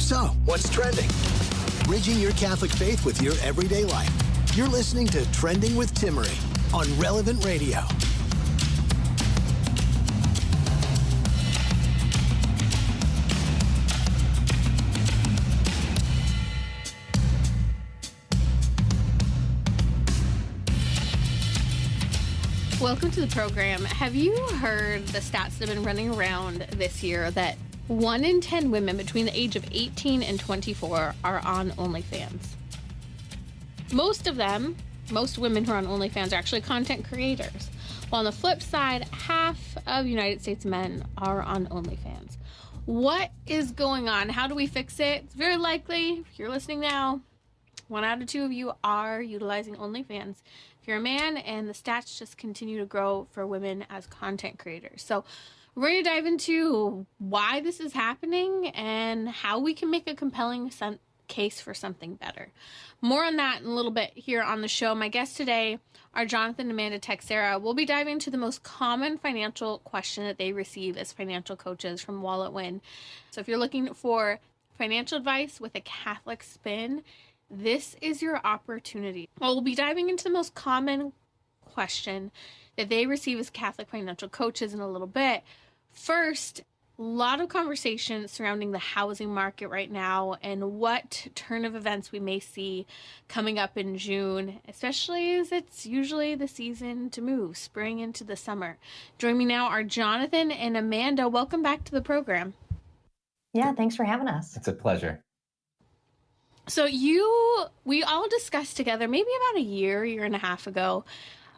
So, what's trending? Bridging your Catholic faith with your everyday life. You're listening to Trending with Timmerie on Relevant Radio. Welcome to the program. Have you heard the stats that have been running around this year that 1 in 10 women between the age of 18 and 24 are on OnlyFans? Most women who are on OnlyFans are actually content creators. While on the flip side, half of United States men are on OnlyFans. What is going on? How do we fix it? It's very likely, if you're listening now, 1 out of 2 of you are utilizing OnlyFans. If you're a man, and the stats just continue to grow for women as content creators. So we're going to dive into why this is happening and how we can make a compelling case for something better. More on that in a little bit here on the show. My guests today are Jonathan and Amanda Teixeira. We'll be diving into the most common financial question that they receive as financial coaches from WalletWin. So if you're looking for financial advice with a Catholic spin, this is your opportunity. Well, we'll be diving into the most common question that they receive as Catholic financial coaches in a little bit. First, a lot of conversation surrounding the housing market right now and what turn of events we may see coming up in June, especially as it's usually the season to move, spring into the summer. Joining me now are Jonathan and Amanda. Welcome back to the program. Yeah, thanks for having us. It's a pleasure. So we all discussed together maybe about a year and a half ago,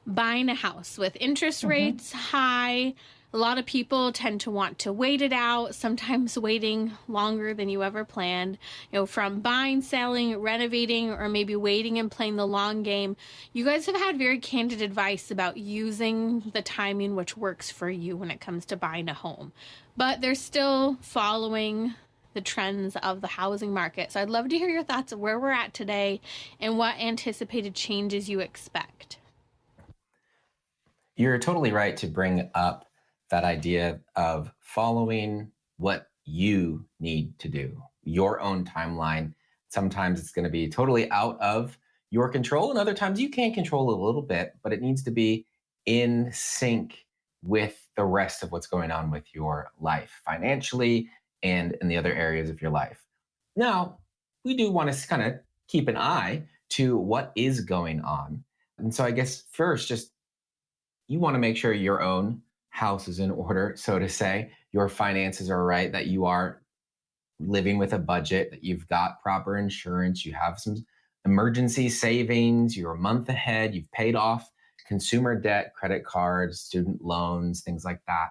buying a house with interest rates high. A lot of people tend to want to wait it out, sometimes waiting longer than you ever planned, from buying, selling, renovating, or maybe waiting and playing the long game. You guys have had very candid advice about using the timing which works for you when it comes to buying a home, but they're still following the trends of the housing market. So I'd love to hear your thoughts of where we're at today and what anticipated changes you expect. You're totally right to bring up that idea of following what you need to do, your own timeline. Sometimes it's going to be totally out of your control, and other times you can control a little bit, but it needs to be in sync with the rest of what's going on with your life financially and in the other areas of your life. Now, we do want to kind of keep an eye to what is going on. And so I guess first, just you want to make sure your own house is in order, so to say, your finances are right, that you are living with a budget, that you've got proper insurance, you have some emergency savings, you're a month ahead, you've paid off consumer debt, credit cards, student loans, things like that.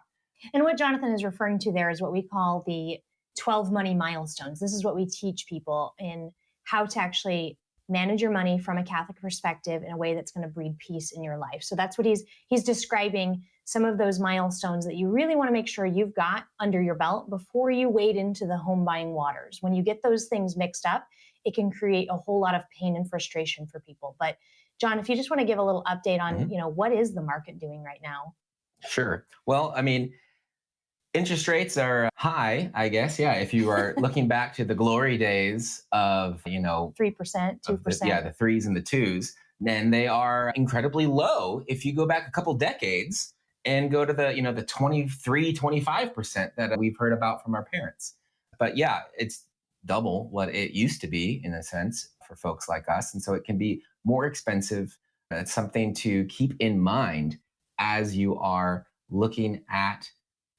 And what Jonathan is referring to there is what we call the 12 money milestones. This is what we teach people in how to actually manage your money from a Catholic perspective in a way that's going to breed peace in your life. So that's what he's describing, some of those milestones that you really want to make sure you've got under your belt before you wade into the home buying waters. When you get those things mixed up, it can create a whole lot of pain and frustration for people. But John, if you just want to give a little update on, what is the market doing right now? Sure. Well, I mean, interest rates are high, I guess. Yeah. If you are looking back to the glory days of, 3%, 2%. The threes and the twos, then they are incredibly low. If you go back a couple decades and go to the 23, 25% that we've heard about from our parents. But yeah, it's double what it used to be in a sense for folks like us. And so it can be more expensive. It's something to keep in mind as you are looking at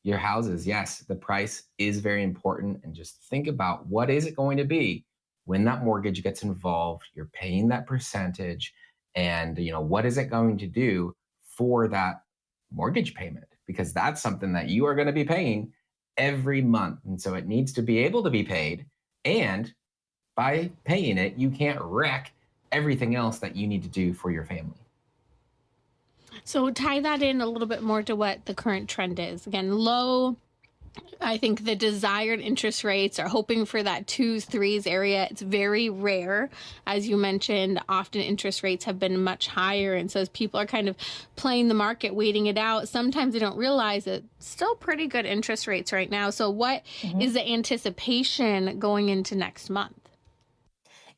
your houses. Yes, the price is very important. And just think about, what is it going to be when that mortgage gets involved? You're paying that percentage, and what is it going to do for that mortgage payment? Because that's something that you are going to be paying every month. And so it needs to be able to be paid. And by paying it, you can't wreck everything else that you need to do for your family. So tie that in a little bit more to what the current trend is. Again, low I think the desired interest rates are hoping for that 2s, 3s area. It's very rare. As you mentioned, often interest rates have been much higher. And so as people are kind of playing the market, waiting it out, sometimes they don't realize it's still pretty good interest rates right now. So what is the anticipation going into next month?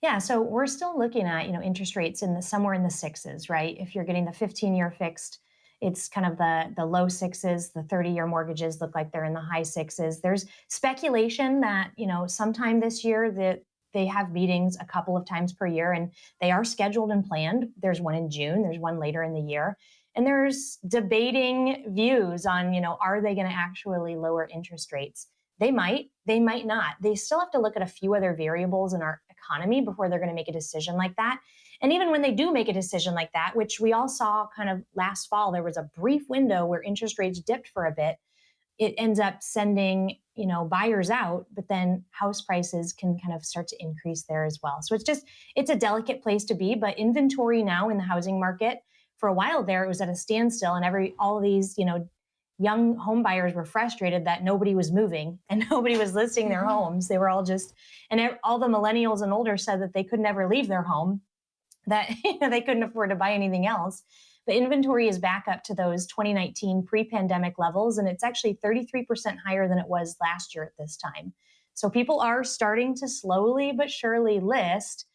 Yeah, so we're still looking at, interest rates somewhere in the sixes, right? If you're getting the 15-year fixed, it's kind of the low sixes. The 30-year mortgages look like they're in the high sixes. There's speculation that, sometime this year that they have meetings a couple of times per year, and they are scheduled and planned. There's one in June, there's one later in the year. And there's debating views on, are they going to actually lower interest rates? They might not. They still have to look at a few other variables in our economy before they're going to make a decision like that. And even when they do make a decision like that, which we all saw kind of last fall, there was a brief window where interest rates dipped for a bit. It ends up sending, buyers out, but then house prices can kind of start to increase there as well. So it's a delicate place to be, but inventory now in the housing market, for a while there, it was at a standstill, and all of these, young home buyers were frustrated that nobody was moving and nobody was listing their homes. They were all all the millennials and older said that they could never leave their home, that they couldn't afford to buy anything else. But inventory is back up to those 2019 pre-pandemic levels, and it's actually 33% higher than it was last year at this time. So people are starting to slowly but surely list.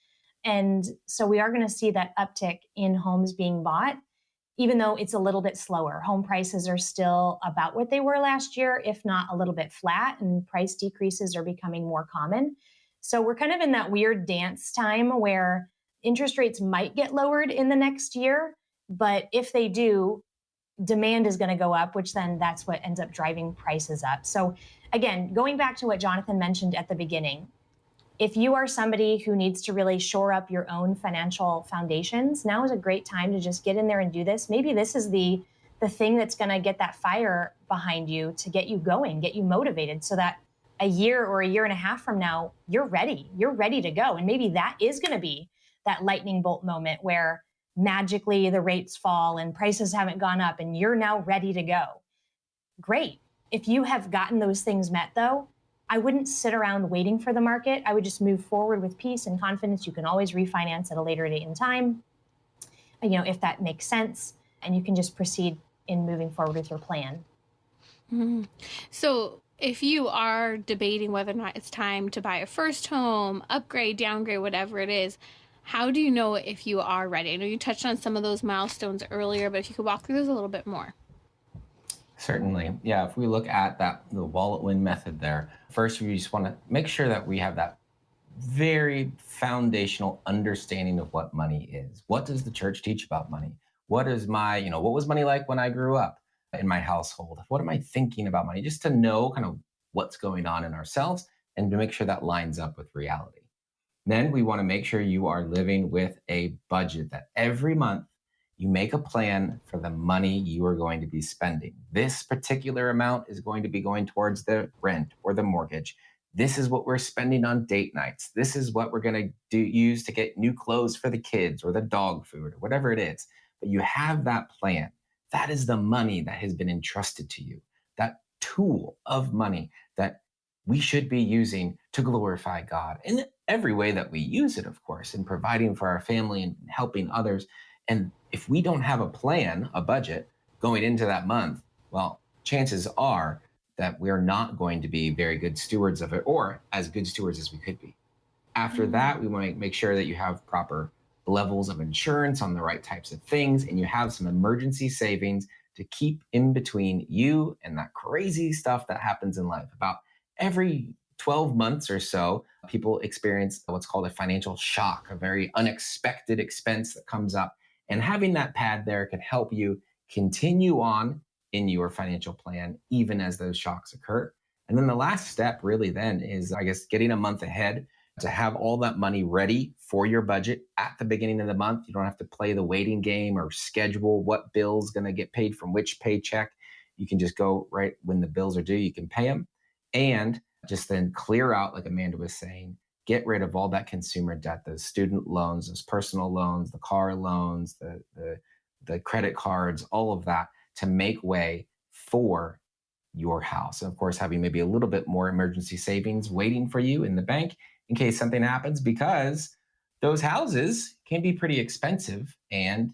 And so we are going to see that uptick in homes being bought, even though it's a little bit slower. Home prices are still about what they were last year, if not a little bit flat, and price decreases are becoming more common. So we're kind of in that weird dance time where interest rates might get lowered in the next year, but if they do, demand is going to go up, which then that's what ends up driving prices up. So again, going back to what Jonathan mentioned at the beginning, if you are somebody who needs to really shore up your own financial foundations, now is a great time to just get in there and do this. Maybe this is the thing that's going to get that fire behind you to get you going, get you motivated, so that a year or a year and a half from now, you're ready to go. And maybe that is going to be that lightning bolt moment where magically the rates fall and prices haven't gone up and you're now ready to go. Great. If you have gotten those things met, though, I wouldn't sit around waiting for the market. I would just move forward with peace and confidence. You can always refinance at a later date in time, if that makes sense, and you can just proceed in moving forward with your plan. Mm-hmm. So if you are debating whether or not it's time to buy a first home, upgrade, downgrade, whatever it is, how do you know if you are ready? I know you touched on some of those milestones earlier, but if you could walk through those a little bit more. Certainly. Yeah. If we look at the WalletWin method there, first, we just want to make sure that we have that very foundational understanding of what money is. What does the church teach about money? What is what was money like when I grew up in my household? What am I thinking about money? Just to know kind of what's going on in ourselves and to make sure that lines up with reality. Then we want to make sure you are living with a budget, that every month you make a plan for the money you are going to be spending. This particular amount is going to be going towards the rent or the mortgage. This is what we're spending on date nights. This is what we're going to use to get new clothes for the kids or the dog food or whatever it is. But you have that plan. That is the money that has been entrusted to you, that tool of money that we should be using to glorify God in every way that we use it, of course, in providing for our family and helping others. And if we don't have a plan, a budget going into that month, well, chances are that we're not going to be very good stewards of it, or as good stewards as we could be. After that, we want to make sure that you have proper levels of insurance on the right types of things, and you have some emergency savings to keep in between you and that crazy stuff that happens in life. About every 12 months or so, people experience what's called a financial shock, a very unexpected expense that comes up. And having that pad there can help you continue on in your financial plan, even as those shocks occur. And then the last step really then is, I guess, getting a month ahead to have all that money ready for your budget at the beginning of the month. You don't have to play the waiting game or schedule what bill's going to get paid from which paycheck. You can just go right when the bills are due, you can pay them. And just then clear out, like Amanda was saying, get rid of all that consumer debt, those student loans, those personal loans, the car loans, the credit cards, all of that, to make way for your house. And of course, having maybe a little bit more emergency savings waiting for you in the bank in case something happens, because those houses can be pretty expensive and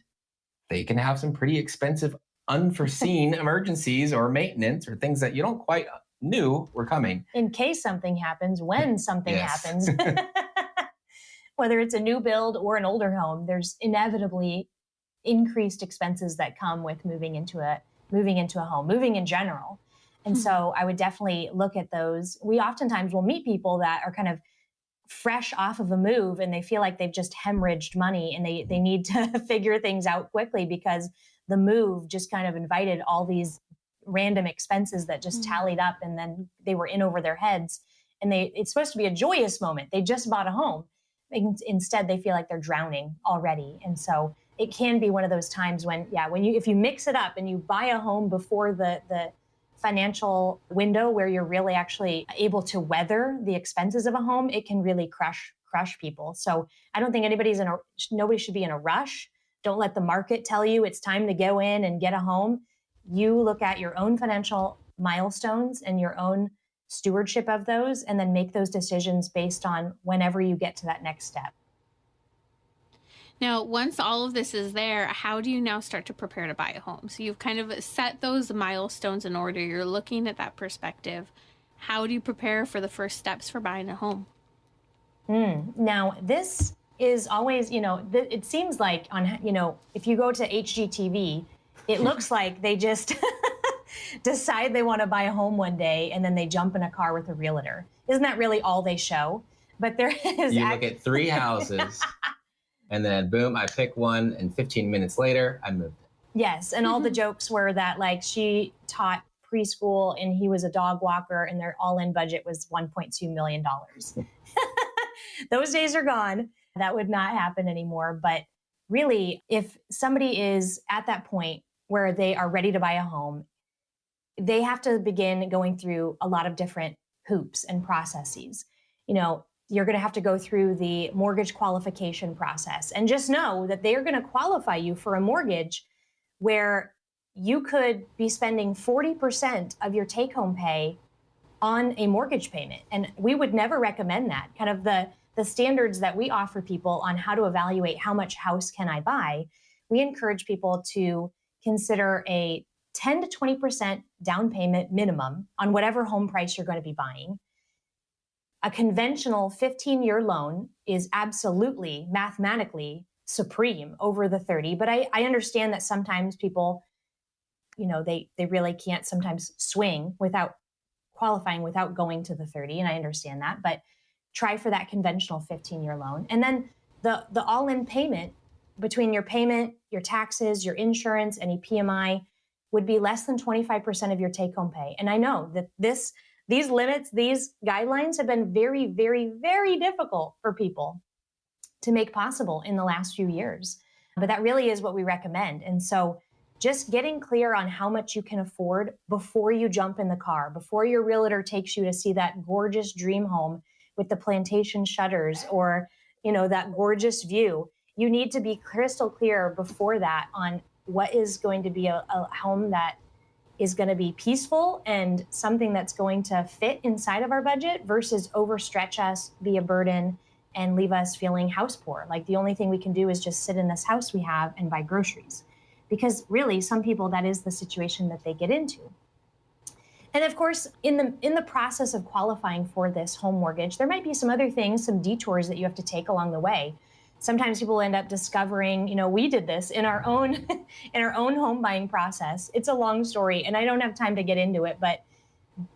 they can have some pretty expensive unforeseen emergencies or maintenance or things that you don't quite knew were coming. In case something happens, when something Yes. happens, whether it's a new build or an older home, there's inevitably increased expenses that come with moving into a home, moving in general. And so I would definitely look at those. We oftentimes will meet people that are kind of fresh off of a move and they feel like they've just hemorrhaged money and they need to figure things out quickly because the move just kind of invited all these random expenses that just tallied up, and then they were in over their heads. And it's supposed to be a joyous moment. They just bought a home. Instead, they feel like they're drowning already. And so it can be one of those times when if you mix it up and you buy a home before the financial window where you're really actually able to weather the expenses of a home, it can really crush people. So I don't think nobody should be in a rush. Don't let the market tell you it's time to go in and get a home. You look at your own financial milestones and your own stewardship of those, and then make those decisions based on whenever you get to that next step. Now, once all of this is there, how do you now start to prepare to buy a home? So you've kind of set those milestones in order. You're looking at that perspective. How do you prepare for the first steps for buying a home? Now, this is always, it seems like if you go to HGTV, it looks like they just decide they want to buy a home one day and then they jump in a car with a realtor. Isn't that really all they show? But there is... You look at 3 houses... And then boom, I pick one, and 15 minutes later, I moved it. Yes, and all the jokes were that like she taught preschool and he was a dog walker and their all-in budget was $1.2 million. Those days are gone. That would not happen anymore. But really, if somebody is at that point where they are ready to buy a home, they have to begin going through a lot of different hoops and processes. You're going to have to go through the mortgage qualification process, and just know that they are going to qualify you for a mortgage where you could be spending 40% of your take-home pay on a mortgage payment. And we would never recommend that. Kind of the standards that we offer people on how to evaluate how much house can I buy, we encourage people to consider a 10 to 20% down payment minimum on whatever home price you're going to be buying. A conventional 15-year loan is absolutely mathematically supreme over the 30, but I understand that sometimes people, they really can't sometimes swing without qualifying without going to the 30, and I understand that, but try for that conventional 15-year loan. And then the all-in payment between your payment, your taxes, your insurance, any PMI would be less than 25% of your take-home pay. And I know that these limits, these guidelines have been very, very, very difficult for people to make possible in the last few years. But that really is what we recommend. And so just getting clear on how much you can afford before you jump in the car, before your realtor takes you to see that gorgeous dream home with the plantation shutters or, that gorgeous view, you need to be crystal clear before that on what is going to be a home that is going to be peaceful and something that's going to fit inside of our budget versus overstretch us, be a burden, and leave us feeling house poor. Like the only thing we can do is just sit in this house we have and buy groceries. Because really, some people, that is the situation that they get into. And of course, in the process of qualifying for this home mortgage, there might be some other things, some detours that you have to take along the way. Sometimes people end up discovering, we did this in our own home buying process. It's a long story and I don't have time to get into it, but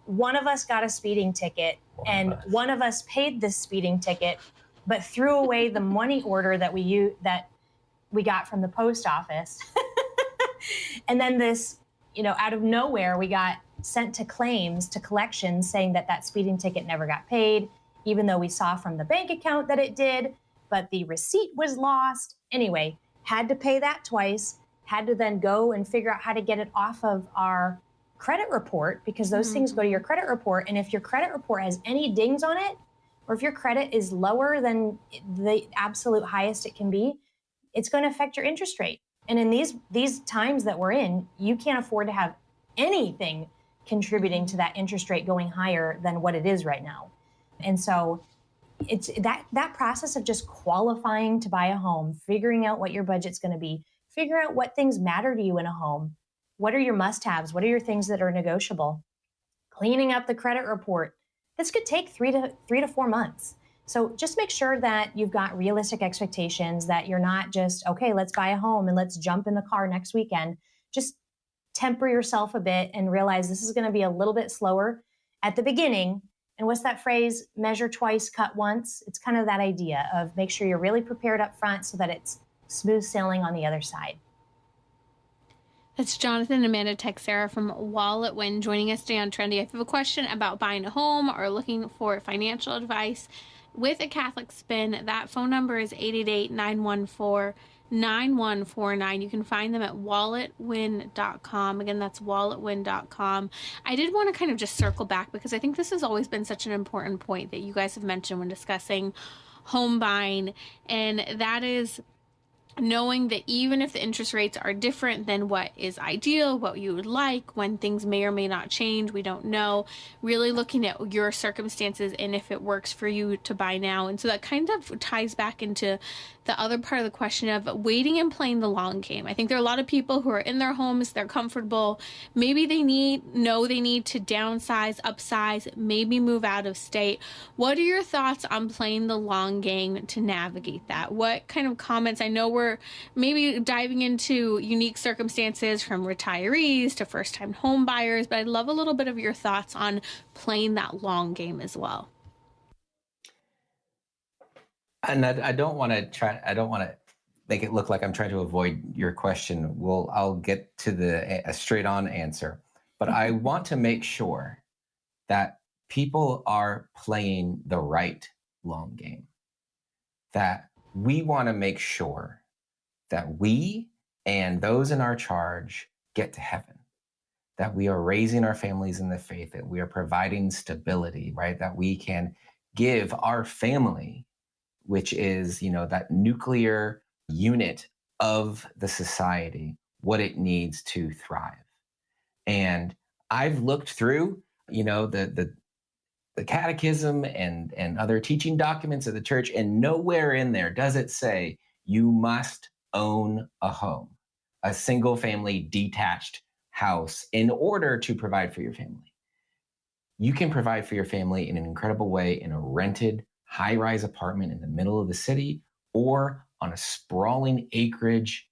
one of us got a speeding ticket and one of us paid this speeding ticket, but threw away the money order that we got from the post office. And then this, out of nowhere, we got sent to claims, to collections, saying that speeding ticket never got paid, even though we saw from the bank account that it did. But the receipt was lost. Anyway, had to pay that twice, had to then go and figure out how to get it off of our credit report because those things go to your credit report. And if your credit report has any dings on it, or if your credit is lower than the absolute highest it can be, it's going to affect your interest rate. And in these times that we're in, you can't afford to have anything contributing to that interest rate going higher than what it is right now. And so it's that process of just qualifying to buy a home, figuring out what your budget's going to be, figure out what things matter to you in a home. What are your must-haves? What are your things that are negotiable? Cleaning up the credit report. This could take 3 to 4 months. So just make sure that you've got realistic expectations, that you're not just, okay, let's buy a home and let's jump in the car next weekend. Just temper yourself a bit and realize this is going to be a little bit slower at the beginning. And what's that phrase? Measure twice, cut once. It's kind of that idea of make sure you're really prepared up front so that it's smooth sailing on the other side. That's Jonathan and Amanda Teixeira from WalletWin joining us today on Trendy. If you have a question about buying a home or looking for financial advice with a Catholic spin, that phone number is 888-914-9149. You can find them at walletwin.com. Again, that's walletwin.com. I did want to kind of just circle back because I think this has always been such an important point that you guys have mentioned when discussing home buying, and that is knowing that even if the interest rates are different than what is ideal, what you would like, when things may or may not change, we don't know, really looking at your circumstances and if it works for you to buy now. And so that kind of ties back into the other part of the question of waiting and playing the long game. I think there are a lot of people who are in their homes, they're comfortable, maybe they need to downsize, upsize, maybe move out of state. What are your thoughts on playing the long game to navigate that? What kind of comments? I know we're maybe diving into unique circumstances from retirees to first-time home buyers, but I'd love a little bit of your thoughts on playing that long game as well. And I don't want to make it look like I'm trying to avoid your question. I'll get to a straight on answer, but I want to make sure that people are playing the right long game, that we want to make sure that we and those in our charge get to heaven, that we are raising our families in the faith, that we are providing stability, right? That we can give our family, which is, that nuclear unit of the society, what it needs to thrive. And I've looked through, the catechism and other teaching documents of the church, and nowhere in there does it say you must own a home, a single family detached house, in order to provide for your family. You can provide for your family in an incredible way in a rented high-rise apartment in the middle of the city, or on a sprawling acreage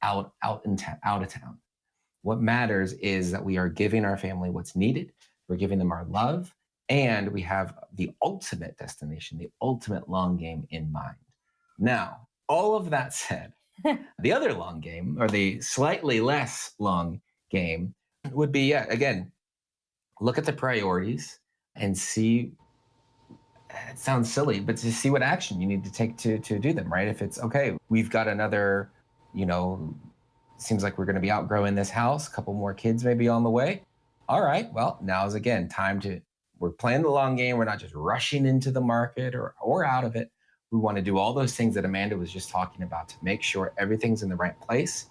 out of town. What matters is that we are giving our family what's needed. We're giving them our love, and we have the ultimate destination, the ultimate long game in mind. Now, all of that said, the other long game, or the slightly less long game, would be, again, look at the priorities and see. It sounds silly, but to see what action you need to take to do them, right? If it's, okay, we've got another, seems like we're going to be outgrowing this house, a couple more kids maybe on the way. All right, well, now's again we're playing the long game. We're not just rushing into the market or out of it. We want to do all those things that Amanda was just talking about to make sure everything's in the right place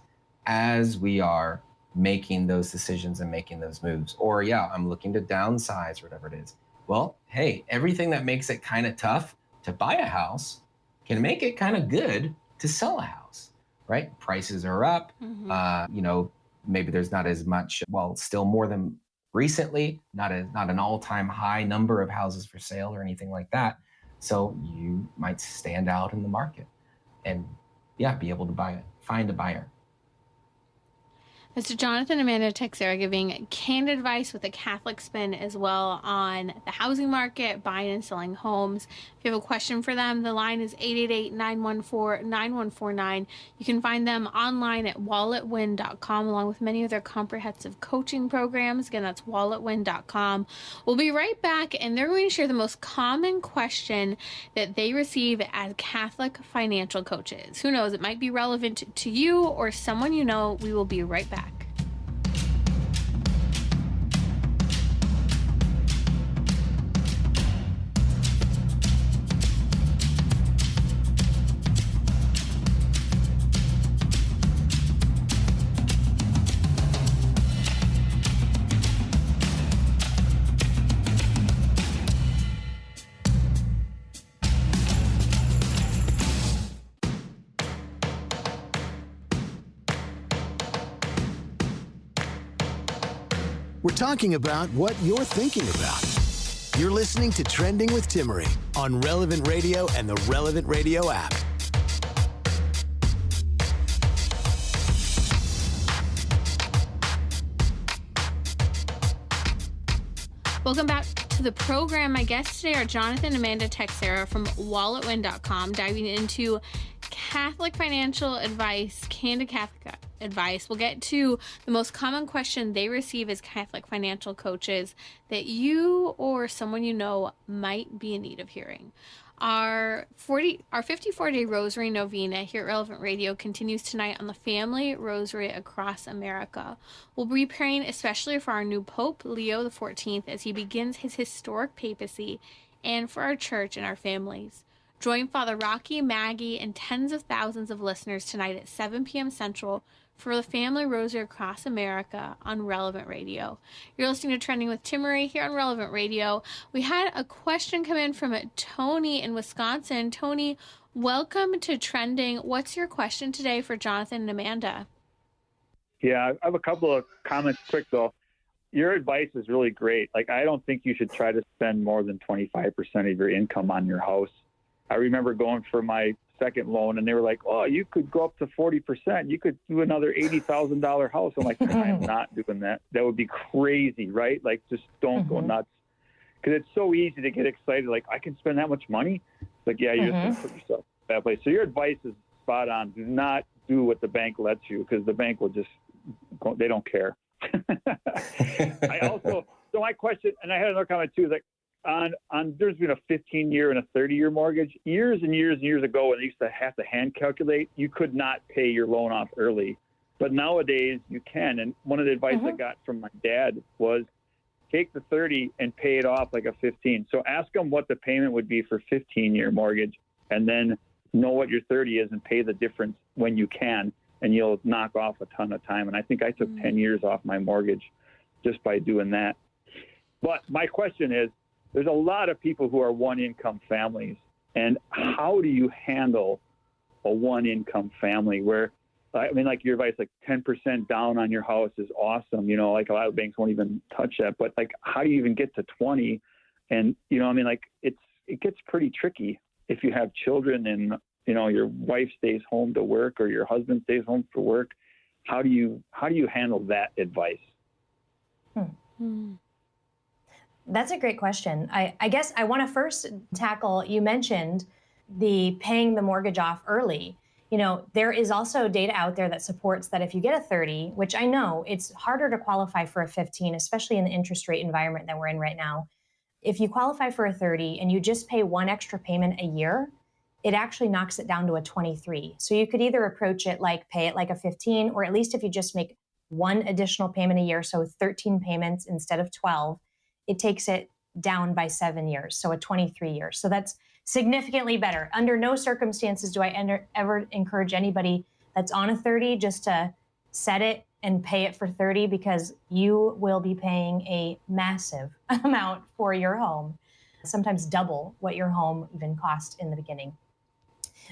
as we are making those decisions and making those moves. Or I'm looking to downsize or whatever it is. Well, hey, everything that makes it kind of tough to buy a house can make it kind of good to sell a house, right? Prices are up. Mm-hmm. Maybe there's not as much, still more than recently, not an all-time high number of houses for sale or anything like that. So you might stand out in the market and be able to find a buyer. Mr. Jonathan and Amanda Teixeira giving candid advice with a Catholic spin as well on the housing market, buying and selling homes. If you have a question for them, the line is 888-914-9149. You can find them online at walletwin.com, along with many of their comprehensive coaching programs. Again, that's walletwin.com. We'll be right back, and they're going to share the most common question that they receive as Catholic financial coaches. Who knows, it might be relevant to you or someone you know. We will be right back. We're talking about what you're thinking about. You're listening to Trending with Timmerie on Relevant Radio and the Relevant Radio app. Welcome back to the program. My guests today are Jonathan and Amanda Teixeira from WalletWin.com, diving into Catholic financial advice, candid Catholic advice. We'll get to the most common question they receive as Catholic financial coaches that you or someone you know might be in need of hearing. Our 54-day Rosary Novena here at Relevant Radio continues tonight on the Family Rosary across America. We'll be praying especially for our new Pope, Leo XIV, as he begins his historic papacy, and for our church and our families. Join Father Rocky, Maggie, and tens of thousands of listeners tonight at 7 p.m. Central for the Family Rosary across America on Relevant Radio. You're listening to Trending with Timmerie here on Relevant Radio. We had a question come in from Tony in Wisconsin. Tony, welcome to Trending. What's your question today for Jonathan and Amanda? Yeah, I have a couple of comments quick, though. Your advice is really great. Like, I don't think you should try to spend more than 25% of your income on your house. I remember going for my second loan, and they were like, "Oh, you could go up to 40%. You could do another $80,000 house." I'm like, "I'm not doing that. That would be crazy, right? Like, just don't go nuts." Because it's so easy to get excited. Like, I can spend that much money. It's like, yeah, you're just going to put yourself in that place. So your advice is spot on. Do not do what the bank lets you, because the bank will just go, they don't care. So my question, and I had another comment too, is like, there's been a 15-year and a 30-year mortgage. Years and years and years ago, when they used to have to hand calculate, you could not pay your loan off early. But nowadays, you can. And one of the advice I got from my dad was take the 30 and pay it off like a 15. So ask them what the payment would be for 15-year mortgage, and then know what your 30 is and pay the difference when you can, and you'll knock off a ton of time. And I think I took 10 years off my mortgage just by doing that. But my question is, there's a lot of people who are one-income families, and how do you handle a one-income family where, I mean, like your advice, like 10% down on your house is awesome. You know, like a lot of banks won't even touch that, but like, how do you even get to 20? And, you know, I mean, like it gets pretty tricky if you have children and, you know, your wife stays home to work or your husband stays home for work. How do you handle that advice? That's a great question. I guess I want to first tackle, you mentioned the paying the mortgage off early. You know, there is also data out there that supports that if you get a 30, which I know it's harder to qualify for a 15, especially in the interest rate environment that we're in right now. If you qualify for a 30 and you just pay one extra payment a year, it actually knocks it down to a 23. So you could either approach it like pay it like a 15, or at least if you just make one additional payment a year, so 13 payments instead of 12, it takes it down by 7 years, so a 23 years. So that's significantly better. Under no circumstances do I ever encourage anybody that's on a 30 just to set it and pay it for 30, because you will be paying a massive amount for your home, sometimes double what your home even cost in the beginning.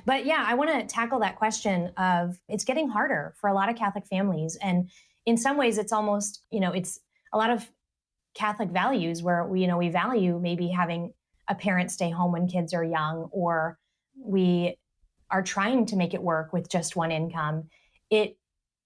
But yeah, I want to tackle that question of it's getting harder for a lot of Catholic families. And in some ways, it's almost, you know, it's a lot of Catholic values where we value maybe having a parent stay home when kids are young, or we are trying to make it work with just one income. It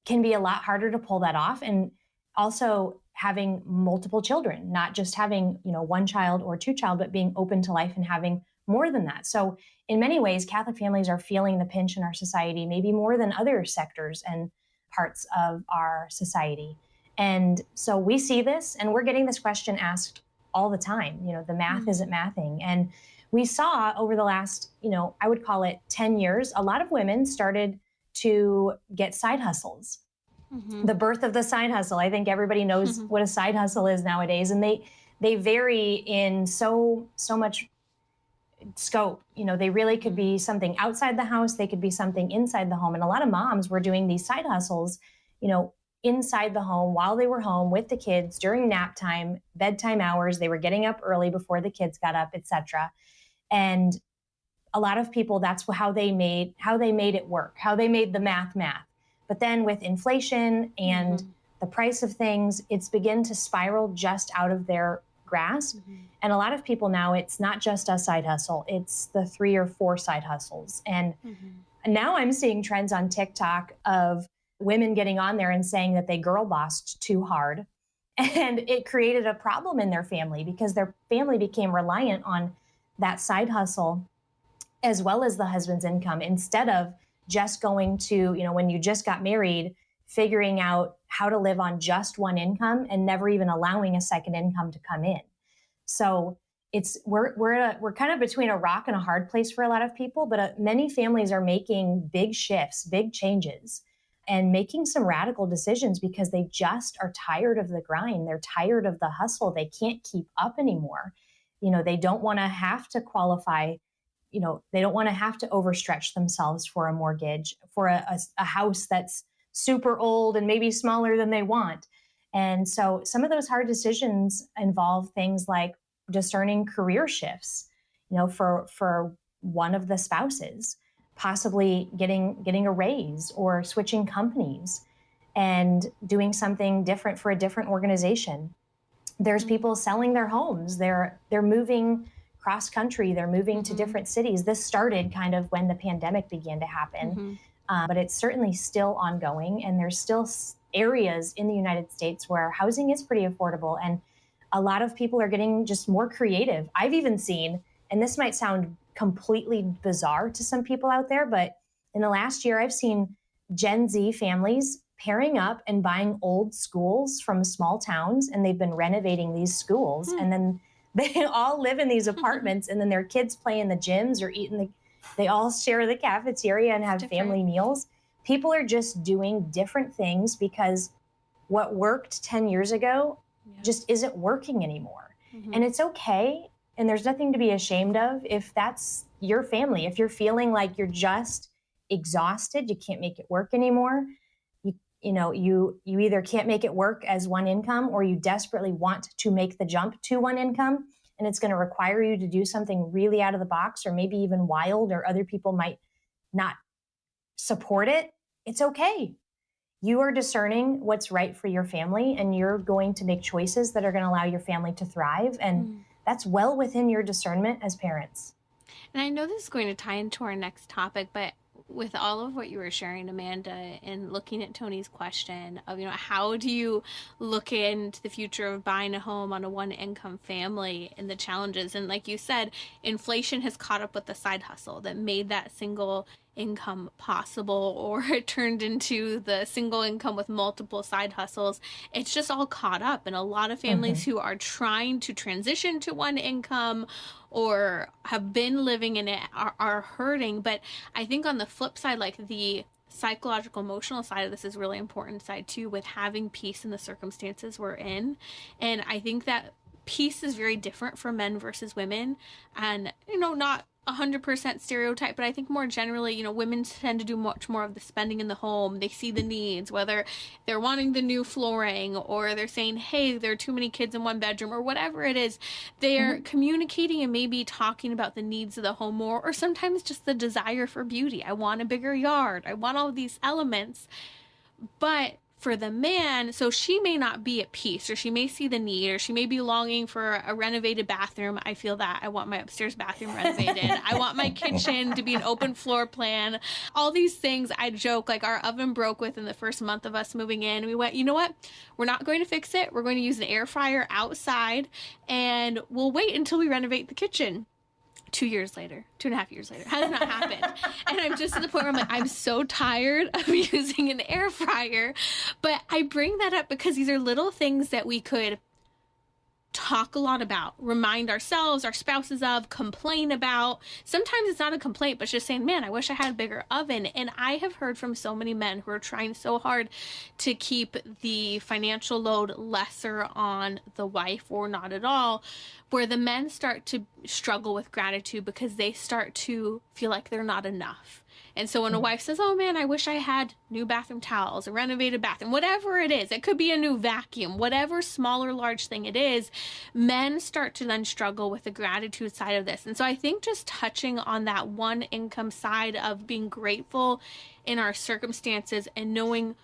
can be a lot harder to pull that off. And also having multiple children, not just having, one child or two child, but being open to life and having more than that. So in many ways, Catholic families are feeling the pinch in our society, maybe more than other sectors and parts of our society. And so we see this, and we're getting this question asked all the time. The math isn't mathing. And we saw over the last, I would call it 10 years, a lot of women started to get side hustles. Mm-hmm. The birth of the side hustle. I think everybody knows what a side hustle is nowadays. And they vary in so much scope. They really could be something outside the house. They could be something inside the home. And a lot of moms were doing these side hustles, inside the home while they were home with the kids during nap time, bedtime hours. They were getting up early before the kids got up, etc. And a lot of people, that's how they made it work, how they made the math. But then with inflation and the price of things, it's begun to spiral just out of their grasp. And a lot of people now, it's not just a side hustle, it's the 3 or 4 side hustles. And now I'm seeing trends on TikTok of women getting on there and saying that they girl bossed too hard. And it created a problem in their family because their family became reliant on that side hustle as well as the husband's income, instead of just going to, when you just got married, figuring out how to live on just one income and never even allowing a second income to come in. So we're kind of between a rock and a hard place for a lot of people, but many families are making big shifts, big changes, and making some radical decisions because they just are tired of the grind. They're tired of the hustle. They can't keep up anymore. They don't want to have to qualify. They don't want to have to overstretch themselves for a mortgage, for a house that's super old and maybe smaller than they want. And so some of those hard decisions involve things like discerning career shifts, for one of the spouses, possibly getting a raise or switching companies and doing something different for a different organization. There's people selling their homes. They're moving cross country. They're moving to different cities. This started kind of when the pandemic began to happen, but it's certainly still ongoing. And there's still areas in the United States where housing is pretty affordable. And a lot of people are getting just more creative. I've even seen, and this might sound completely bizarre to some people out there, but in the last year, I've seen Gen Z families pairing up and buying old schools from small towns, and they've been renovating these schools. And then they all live in these apartments, and then their kids play in the gyms or they all share the cafeteria and have family meals. People are just doing different things because what worked 10 years ago just isn't working anymore. And it's okay. And there's nothing to be ashamed of if that's your family. If you're feeling like you're just exhausted, you can't make it work anymore. You either can't make it work as one income, or you desperately want to make the jump to one income. And it's going to require you to do something really out of the box, or maybe even wild, or other people might not support it. It's okay. You are discerning what's right for your family, and you're going to make choices that are going to allow your family to thrive. And that's well within your discernment as parents. And I know this is going to tie into our next topic, but with all of what you were sharing, Amanda, and looking at Tony's question of, how do you look into the future of buying a home on a one income family and the challenges? And like you said, inflation has caught up with the side hustle that made that single income possible, or it turned into the single income with multiple side hustles. It's just all caught up. And a lot of families who are trying to transition to one income or have been living in it are hurting. But I think on the flip side, like the psychological, emotional side of this is really important side too, with having peace in the circumstances we're in. And I think that peace is very different for men versus women, and not 100% stereotype, but I think more generally, women tend to do much more of the spending in the home. They see the needs, whether they're wanting the new flooring or they're saying, hey, there are too many kids in one bedroom, or whatever it is. They're communicating and maybe talking about the needs of the home more, or sometimes just the desire for beauty. I want a bigger yard. I want all of these elements. But for the man, so she may not be at peace, or she may see the need, or she may be longing for a renovated bathroom. I feel that. I want my upstairs bathroom renovated. I want my kitchen to be an open floor plan. All these things. I joke, like our oven broke within the first month of us moving in. We went, you know what? We're not going to fix it. We're going to use an air fryer outside, and we'll wait until we renovate the kitchen. 2.5 years later, has not happened. And I'm just at the point where I'm like, I'm so tired of using an air fryer. But I bring that up because these are little things that we could talk a lot about, remind ourselves, our spouses of, complain about. Sometimes it's not a complaint, but just saying, man, I wish I had a bigger oven. And I have heard from so many men who are trying so hard to keep the financial load lesser on the wife, or not at all, where the men start to struggle with gratitude because they start to feel like they're not enough. And so when a wife says, oh man, I wish I had new bathroom towels, a renovated bathroom, whatever it is, it could be a new vacuum, whatever small or large thing it is, men start to then struggle with the gratitude side of this. And so I think just touching on that one income side of being grateful in our circumstances and knowing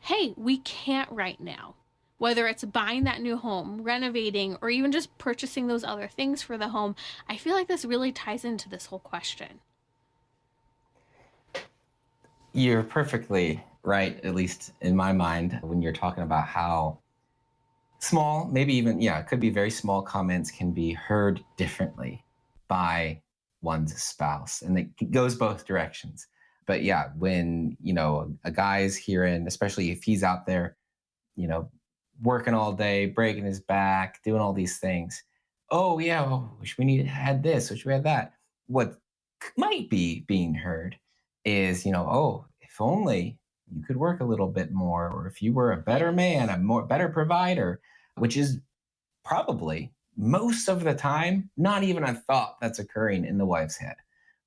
hey, we can't right now. Whether it's buying that new home, renovating, or even just purchasing those other things for the home, I feel like this really ties into this whole question. You're perfectly right, at least in my mind, when you're talking about how small, maybe even, it could be very small comments can be heard differently by one's spouse. And it goes both directions. But yeah, when, a guy's hearing, especially if he's out there, working all day, breaking his back, doing all these things. Oh yeah, wish we had this, wish we had that. What might be being heard is, oh, if only you could work a little bit more, or if you were a better man, better provider, which is probably most of the time not even a thought that's occurring in the wife's head.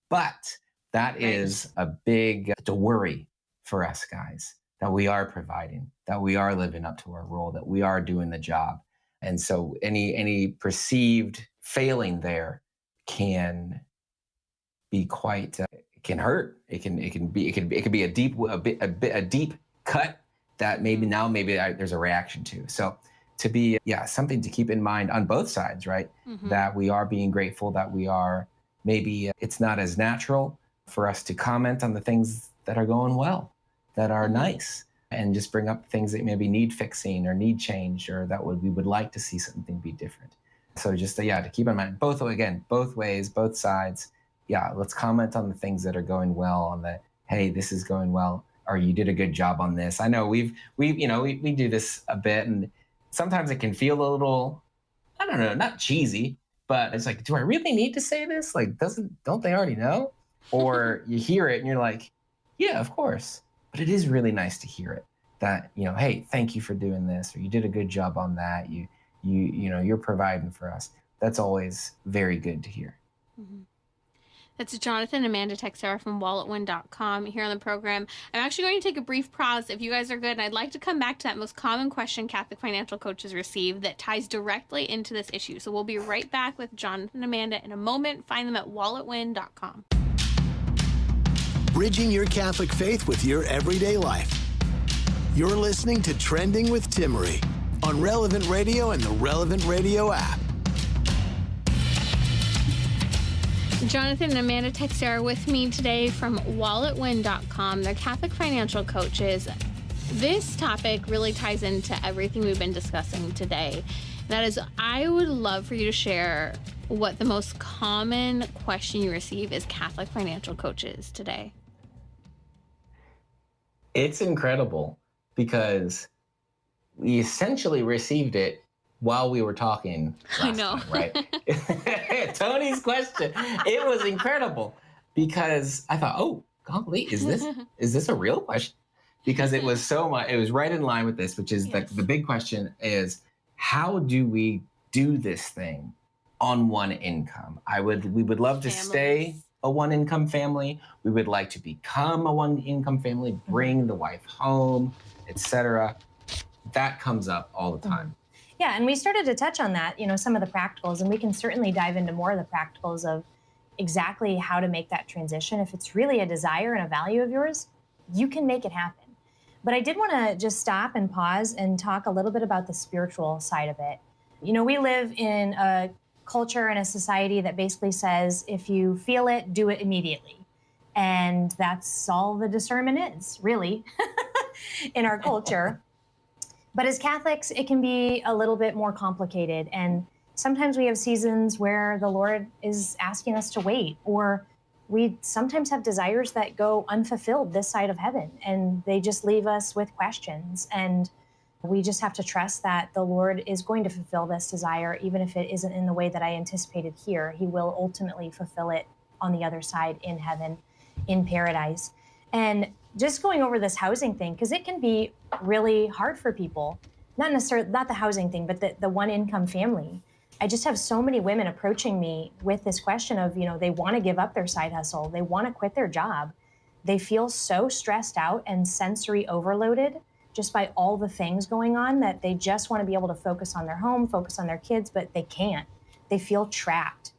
But that is a big worry for us guys, that we are providing, that we are living up to our role, that we are doing the job. And so any perceived failing there can be quite can hurt. It can be a deep cut that maybe there's a reaction to. So to be something to keep in mind on both sides, right? Mm-hmm. That we are being grateful, that we are maybe it's not as natural for us to comment on the things that are going well, that are nice, and just bring up things that maybe need fixing or need change, or that we would like to see something be different. So just to keep in mind both ways, both sides. Yeah, let's comment on the things that are going well, on the, hey, this is going well, or you did a good job on this. I know we do this a bit, and sometimes it can feel a little, I don't know, not cheesy, but it's like, do I really need to say this? Like, don't they already know? Or you hear it and you're like, yeah, of course. But it is really nice to hear it, that, hey, thank you for doing this, or you did a good job on that. You're providing for us. That's always very good to hear. Mm-hmm. That's Jonathan and Amanda Teixeira from WalletWin.com here on the program. I'm actually going to take a brief pause if you guys are good, and I'd like to come back to that most common question Catholic financial coaches receive that ties directly into this issue. So we'll be right back with Jonathan and Amanda in a moment. Find them at WalletWin.com. Bridging your Catholic faith with your everyday life. You're listening to Trending with Timmerie on Relevant Radio and the Relevant Radio app. Jonathan and Amanda Teixeira with me today from WalletWin.com. They're Catholic financial coaches. This topic really ties into everything we've been discussing today. That is, I would love for you to share what the most common question you receive as Catholic financial coaches today. It's incredible because we essentially received it while we were talking last time, right? Tony's question. It was incredible because I thought, oh, golly, is this a real question? Because it was so much, it was right in line with this, which is the big question is, how do we do this thing on one income? We would love to stay a one income family. We would like to become a one income family, bring the wife home, etc. That comes up all the time. Yeah, and we started to touch on that, some of the practicals, and we can certainly dive into more of the practicals of exactly how to make that transition. If it's really a desire and a value of yours, you can make it happen. But I did want to just stop and pause and talk a little bit about the spiritual side of it. We live in a culture and a society that basically says, if you feel it, do it immediately. And that's all the discernment is, really, in our culture. But as Catholics, it can be a little bit more complicated. And sometimes we have seasons where the Lord is asking us to wait, or we sometimes have desires that go unfulfilled this side of heaven, and they just leave us with questions. And we just have to trust that the Lord is going to fulfill this desire, even if it isn't in the way that I anticipated here. He will ultimately fulfill it on the other side in heaven, in paradise. And just going over this housing thing, because it can be really hard for people, not the housing thing, but the one income family. I just have so many women approaching me with this question of, they want to give up their side hustle. They want to quit their job. They feel so stressed out and sensory overloaded just by all the things going on that they just want to be able to focus on their home, focus on their kids, but they can't. They feel trapped.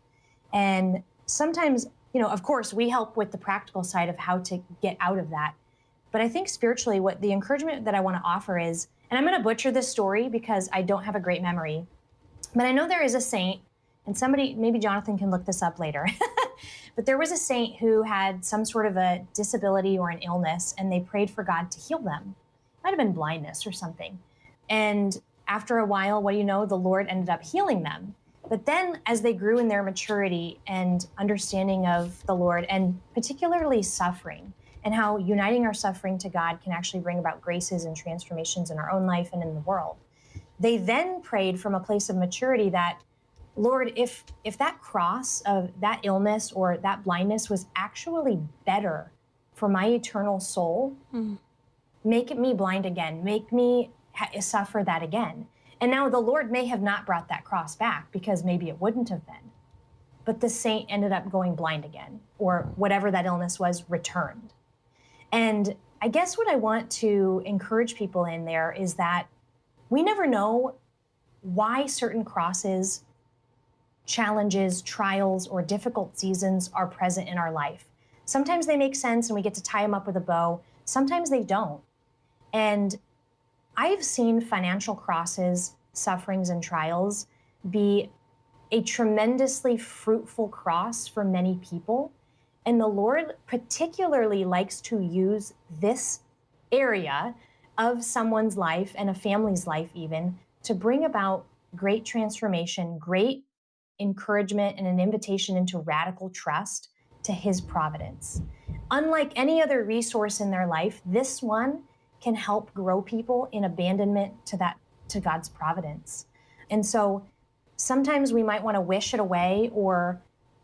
And sometimes, of course, we help with the practical side of how to get out of that. But I think spiritually, what the encouragement that I want to offer is, and I'm going to butcher this story because I don't have a great memory, but I know there is a saint, and somebody, maybe Jonathan can look this up later, but there was a saint who had some sort of a disability or an illness, and they prayed for God to heal them. Might have been blindness or something. And after a while, what do you know? The Lord ended up healing them. But then as they grew in their maturity and understanding of the Lord, and particularly suffering, and how uniting our suffering to God can actually bring about graces and transformations in our own life and in the world, they then prayed from a place of maturity that, Lord, if that cross of that illness or that blindness was actually better for my eternal soul, make me blind again, make me suffer that again. And now the Lord may have not brought that cross back because maybe it wouldn't have been. But the saint ended up going blind again, or whatever that illness was returned. And I guess what I want to encourage people in there is that we never know why certain crosses, challenges, trials, or difficult seasons are present in our life. Sometimes they make sense and we get to tie them up with a bow. Sometimes they don't. And I've seen financial crosses, sufferings, and trials be a tremendously fruitful cross for many people. And the Lord particularly likes to use this area of someone's life and a family's life even to bring about great transformation, great encouragement, and an invitation into radical trust to his providence. Unlike any other resource in their life, this one can help grow people in abandonment to God's providence. And so sometimes we might want to wish it away or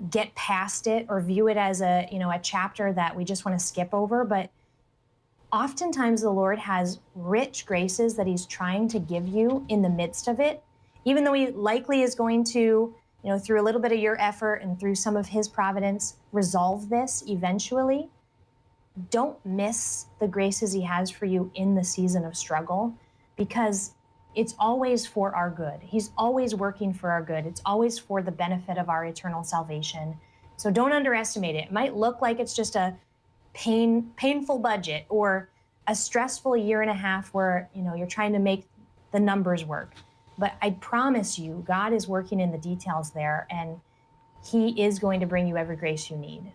get past it or view it as a chapter that we just want to skip over. But oftentimes the Lord has rich graces that he's trying to give you in the midst of it, even though he likely is going to, through a little bit of your effort and through some of his providence, resolve this eventually. Don't miss the graces he has for you in the season of struggle, because it's always for our good. He's always working for our good. It's always for the benefit of our eternal salvation. So don't underestimate it. It might look like it's just a painful budget or a stressful year and a half where, you're trying to make the numbers work. But I promise you, God is working in the details there, and he is going to bring you every grace you need.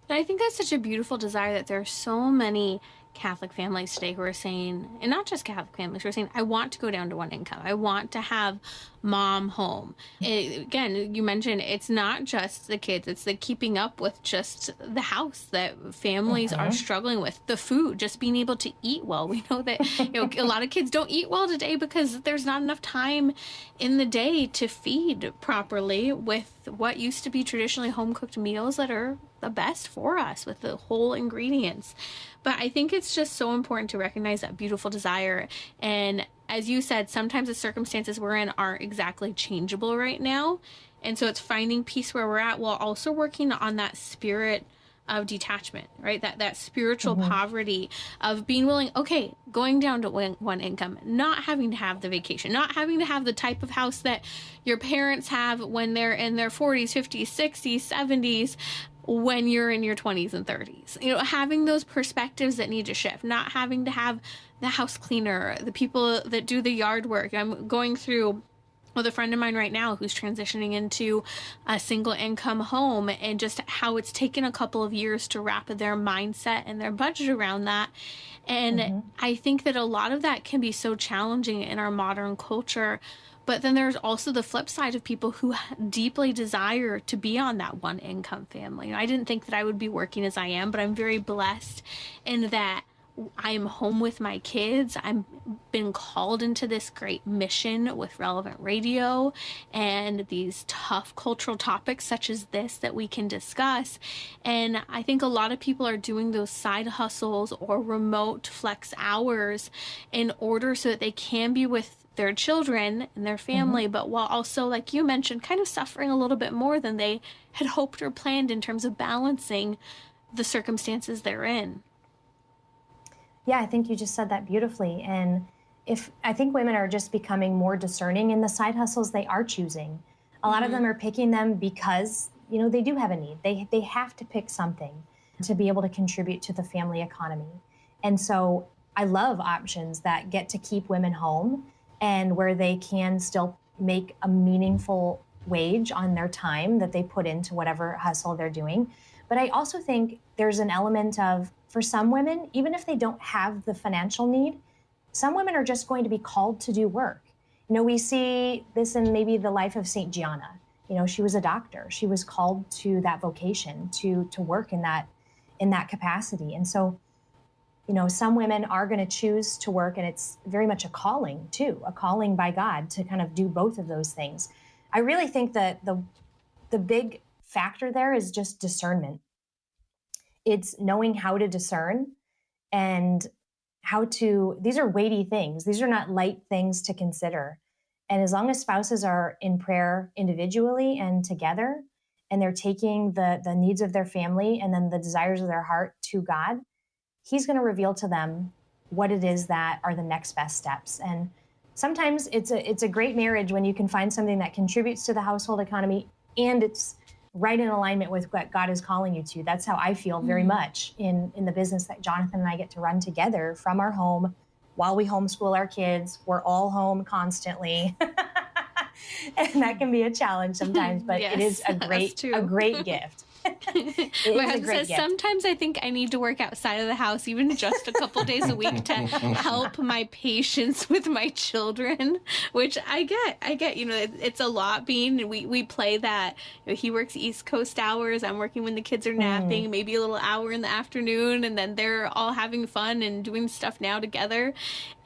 And I think that's such a beautiful desire that there are so many Catholic families today who are saying, and not just Catholic families, who are saying, I want to go down to one income. I want to have mom home. Again, you mentioned it's not just the kids, it's the keeping up with just the house that families are struggling with, the food, just being able to eat well. We know that a lot of kids don't eat well today because there's not enough time in the day to feed properly with what used to be traditionally home-cooked meals that are the best for us with the whole ingredients. But I think it's just so important to recognize that beautiful desire. And as you said, sometimes the circumstances we're in aren't exactly changeable right now. And so it's finding peace where we're at while also working on that spirit of detachment, right? That spiritual poverty of being willing, okay, going down to one income, not having to have the vacation, not having to have the type of house that your parents have when they're in their 40s, 50s, 60s, 70s, when you're in your 20s and 30s, having those perspectives that need to shift, not having to have the house cleaner, the people that do the yard work. I'm going through with a friend of mine right now who's transitioning into a single income home, and just how it's taken a couple of years to wrap their mindset and their budget around that. And I think that a lot of that can be so challenging in our modern culture. But then there's also the flip side of people who deeply desire to be on that one income family. I didn't think that I would be working as I am, but I'm very blessed in that I'm home with my kids. I've been called into this great mission with Relevant Radio and these tough cultural topics such as this that we can discuss. And I think a lot of people are doing those side hustles or remote flex hours in order so that they can be with their children and their family, but while also, like you mentioned, kind of suffering a little bit more than they had hoped or planned in terms of balancing the circumstances they're in. Yeah, I think you just said that beautifully. And I think women are just becoming more discerning in the side hustles they are choosing. A lot of them are picking them because, they do have a need. They have to pick something to be able to contribute to the family economy. And so I love options that get to keep women home and where they can still make a meaningful wage on their time that they put into whatever hustle they're doing. But I also think there's an element of, for some women, even if they don't have the financial need, some women are just going to be called to do work. You know, we see this in maybe the life of St. Gianna. You know, she was a doctor. She was called to that vocation, to work in that capacity. And so, you know, some women are going to choose to work, and it's very much a calling too, a calling by God to kind of do both of those things. I really think that the big factor there is just discernment. It's knowing how to discern and these are weighty things. These are not light things to consider. And as long as spouses are in prayer individually and together, and they're taking the needs of their family and then the desires of their heart to God, He's going to reveal to them what it is that are the next best steps. And sometimes it's a great marriage when you can find something that contributes to the household economy and it's right in alignment with what God is calling you to. That's how I feel very much in the business that Jonathan and I get to run together from our home while we homeschool our kids. We're all home constantly. And that can be a challenge sometimes, but yes, it is a great gift. My husband says sometimes I think I need to work outside of the house, even just a couple days a week, to help my patience with my children, which I get, you know, it's a lot being, we play that, you know, he works East Coast hours, I'm working when the kids are napping, maybe a little hour in the afternoon, and then they're all having fun and doing stuff now together.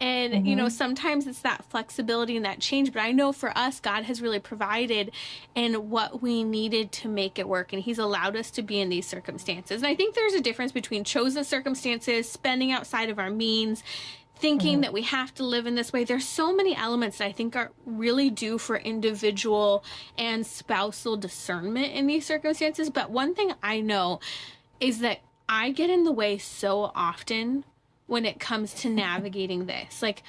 And, you know, sometimes it's that flexibility and that change, but I know for us, God has really provided in what we needed to make it work. And He's allowed us to be in these circumstances. And I think there's a difference between chosen circumstances, spending outside of our means, thinking that we have to live in this way. There's so many elements that I think are really due for individual and spousal discernment in these circumstances. But one thing I know is that I get in the way so often when it comes to navigating this. Like,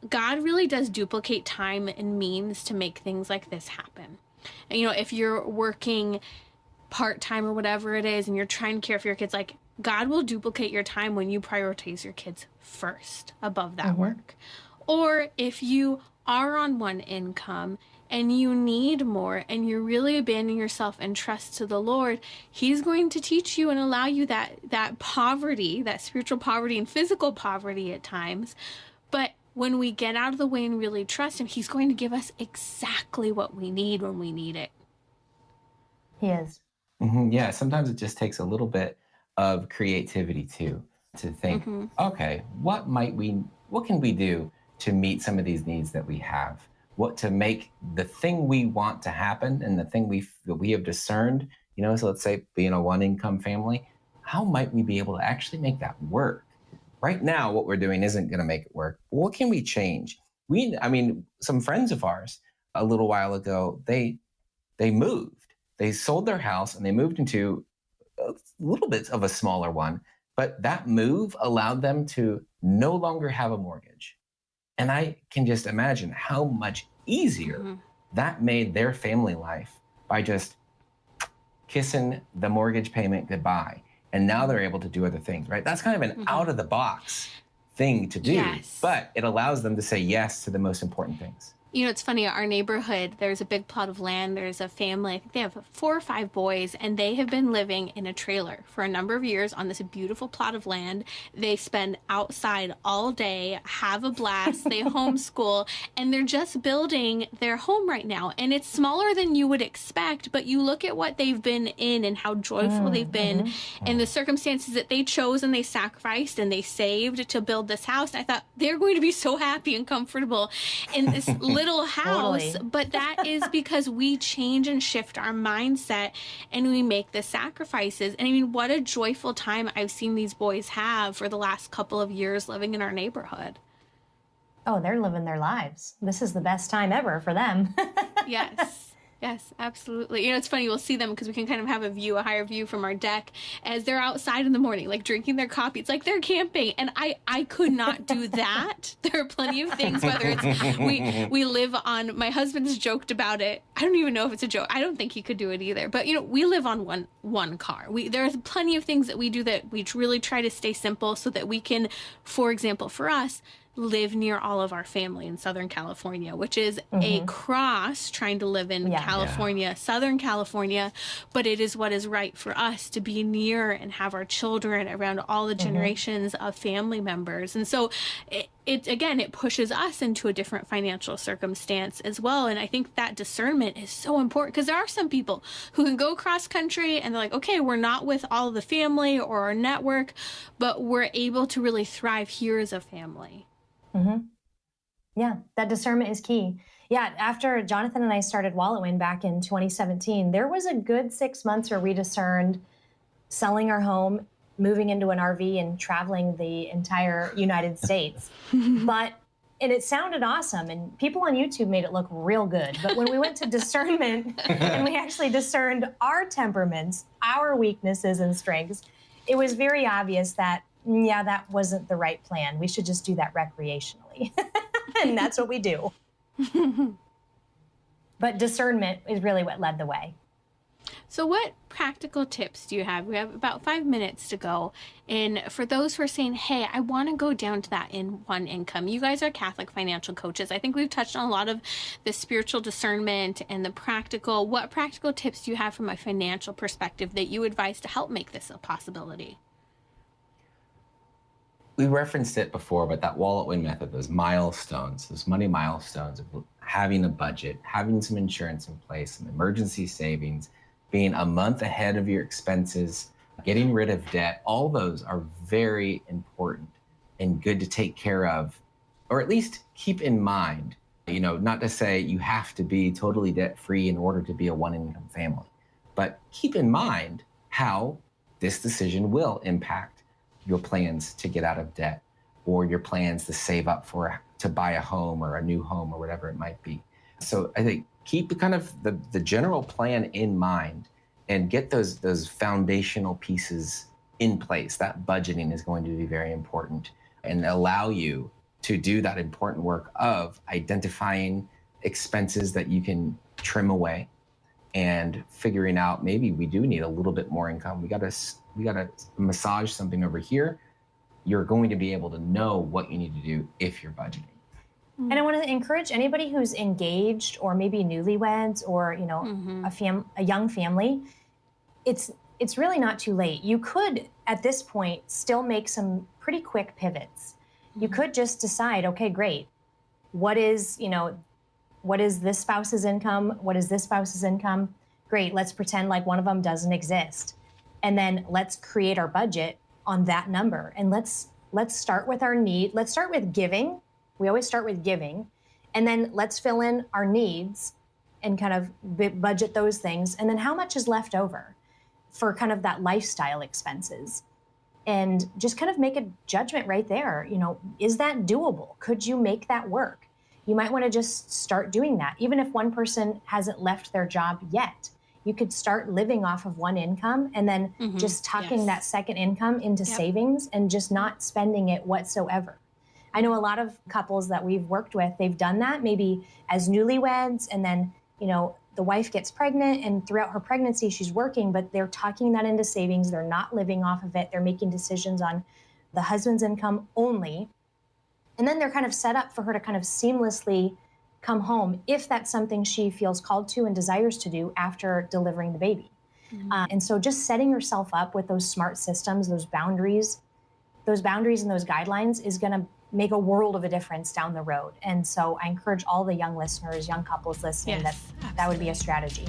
God really does duplicate time and means to make things like this happen. And, you know, if you're working part-time or whatever it is and you're trying to care for your kids, like, God will duplicate your time when you prioritize your kids first above that work. Or if you are on one income and you need more and you're really abandoning yourself and trust to the Lord, He's going to teach you and allow you that poverty, that spiritual poverty and physical poverty at times. But when we get out of the way and really trust Him, He's going to give us exactly what we need when we need it. He is. Yeah, sometimes it just takes a little bit of creativity too, to think, okay, what can we do to meet some of these needs that we have? What to make the thing we want to happen and the thing we have discerned, you know, so let's say being a one income family, how might we be able to actually make that work? Right now, what we're doing isn't going to make it work. What can we change? Some friends of ours a little while ago, they moved. They sold their house and they moved into a little bit of a smaller one, but that move allowed them to no longer have a mortgage. And I can just imagine how much easier that made their family life by just kissing the mortgage payment goodbye. And now they're able to do other things, right? That's kind of an out of the box thing to do, but it allows them to say yes to the most important things. You know, it's funny, our neighborhood, there's a big plot of land. There's a family, I think they have 4 or 5 boys, and they have been living in a trailer for a number of years on this beautiful plot of land. They spend outside all day, have a blast, they homeschool, and they're just building their home right now. And it's smaller than you would expect, but you look at what they've been in and how joyful they've been and the circumstances that they chose and they sacrificed and they saved to build this house. I thought they're going to be so happy and comfortable in this little house, but that is because we change and shift our mindset and we make the sacrifices. And I mean, what a joyful time I've seen these boys have for the last couple of years living in our neighborhood. Oh, they're living their lives. This is the best time ever for them. Yes. Yes, absolutely. It's funny, we'll see them because we can kind of have a higher view from our deck as they're outside in the morning, like drinking their coffee. It's like they're camping. And I could not do that. There are plenty of things, whether it's we live on, my husband's joked about it. I don't even know if it's a joke. I don't think he could do it either. But, we live on one car. There's plenty of things that we do that we really try to stay simple so that we can, for example, for us, live near all of our family in Southern California, which is a cross trying to live in California, Southern California, but it is what is right for us to be near and have our children around all the generations of family members. And so it pushes us into a different financial circumstance as well. And I think that discernment is so important because there are some people who can go cross country and they're like, okay, we're not with all of the family or our network, but we're able to really thrive here as a family. Yeah, that discernment is key. Yeah, after Jonathan and I started WalletWin back in 2017, there was a good 6 months where we discerned selling our home, moving into an RV, and traveling the entire United States. And it sounded awesome, and people on YouTube made it look real good. But when we went to discernment and we actually discerned our temperaments, our weaknesses and strengths, it was very obvious that that wasn't the right plan. We should just do that recreationally. And that's what we do. But discernment is really what led the way. So what practical tips do you have? We have about 5 minutes to go. And for those who are saying, hey, I want to go down to that in one income. You guys are Catholic financial coaches. I think we've touched on a lot of the spiritual discernment and the practical. What practical tips do you have from a financial perspective that you advise to help make this a possibility? We referenced it before, but that WalletWin method, those milestones, those money milestones of having a budget, having some insurance in place, some emergency savings, being a month ahead of your expenses, getting rid of debt, all those are very important and good to take care of, or at least keep in mind, not to say you have to be totally debt-free in order to be a one-income family, but keep in mind how this decision will impact your plans to get out of debt or your plans to save up to buy a home or a new home or whatever it might be. So I think keep kind of the general plan in mind and get those foundational pieces in place. That budgeting is going to be very important and allow you to do that important work of identifying expenses that you can trim away and figuring out maybe we do need a little bit more income. We got to massage something over here. You're going to be able to know what you need to do if you're budgeting. And I want to encourage anybody who's engaged or maybe newlyweds or, a young family, it's really not too late. You could, at this point, still make some pretty quick pivots. You could just decide, okay, great. What is this spouse's income? What is this spouse's income? Great, let's pretend like one of them doesn't exist. And then let's create our budget on that number. And let's start with our need. Let's start with giving. We always start with giving. And then let's fill in our needs and kind of budget those things. And then how much is left over for kind of that lifestyle expenses? And just kind of make a judgment right there. Is that doable? Could you make that work? You might want to just start doing that. Even if one person hasn't left their job yet, you could start living off of one income and then just tucking that second income into savings and just not spending it whatsoever. I know a lot of couples that we've worked with, they've done that maybe as newlyweds, and then, the wife gets pregnant and throughout her pregnancy, she's working, but they're tucking that into savings. They're not living off of it. They're making decisions on the husband's income only. And then they're kind of set up for her to kind of seamlessly come home if that's something she feels called to and desires to do after delivering the baby. And so just setting yourself up with those smart systems, those boundaries and those guidelines is going to make a world of a difference down the road. And so I encourage all the young listeners, young couples listening, that would be a strategy.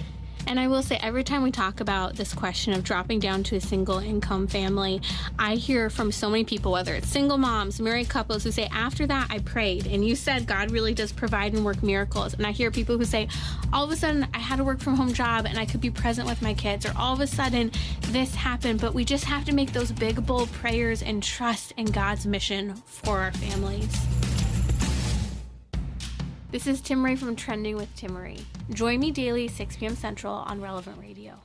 And I will say, every time we talk about this question of dropping down to a single income family, I hear from so many people, whether it's single moms, married couples, who say, after that, I prayed. And you said God really does provide and work miracles. And I hear people who say, all of a sudden, I had a work from home job and I could be present with my kids. Or all of a sudden, this happened. But we just have to make those big, bold prayers and trust in God's mission for our families. This is Timmerie from Trending with Timmerie. Join me daily, 6 p.m. Central on Relevant Radio.